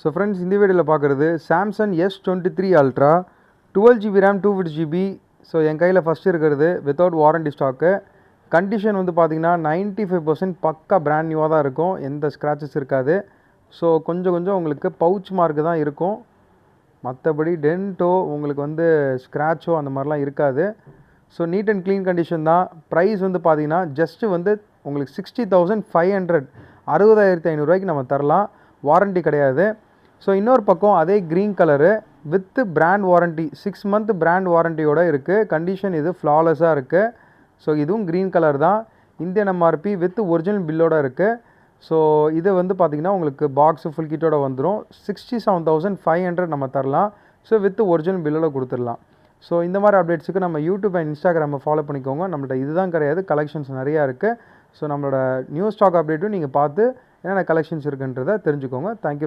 So friends, இந்த வீடியோவில் பார்க்குறது Samsung S23 Ultra 12GB RAM 250GB. So என் கையில் ஃபஸ்ட்டு இருக்கிறது வித்தவுட் வாரண்டி ஸ்டாக்கு. கண்டிஷன் வந்து பார்த்திங்கன்னா 95% பக்கா பிராண்ட் நியூவாக தான் இருக்கும், எந்த ஸ்க்ராச்சஸ் இருக்காது. ஸோ கொஞ்சம் உங்களுக்கு பவுச் மார்க்கு தான் இருக்கும், மற்றபடி டென்ட்டோ உங்களுக்கு வந்து ஸ்க்ராச்சோ அந்த மாதிரிலாம் இருக்காது. So neat and clean condition தான். ப்ரைஸ் வந்து பார்த்திங்கன்னா ஜஸ்ட்டு வந்து உங்களுக்கு 60,500 60,500 நம்ம தரலாம், வாரண்டி கிடையாது. ஸோ இன்னொரு பக்கம் அதே green colour with brand warranty 6 month brand வாரண்டியோடு இருக்குது. கண்டிஷன் இது ஃப்ளாலெஸ்ஸாக இருக்குது. ஸோ இதுவும் க்ரீன் கலர் தான். இந்தியன் எம்ஆர்பி வித் ஒரிஜினல் பில்லோடு இருக்குது. ஸோ இது வந்து பார்த்திங்கன்னா உங்களுக்கு பாக்ஸு ஃபுல் கிட்டோட வந்துடும். 67,500 நம்ம தரலாம். ஸோ வித் ஒரிஜினல் பில்லோட கொடுத்துடலாம். ஸோ இந்த மாதிரி அப்டேட்ஸுக்கு நம்ம யூடியூப் அண்ட் இன்ஸ்டாகிராமை ஃபாலோ பண்ணிக்கோங்க. நம்மள்ட்ட இதுதான் கிடையாது, கலெக்ஷன்ஸ் நிறையா இருக்குது. ஸோ நம்மளோட நியூ ஸ்டாக் அப்டேட்டும் நீங்கள் பார்த்து என்னென்ன கலெக்ஷன்ஸ் இருக்குன்றதை தெரிஞ்சுக்கோங்க. தேங்க்யூ.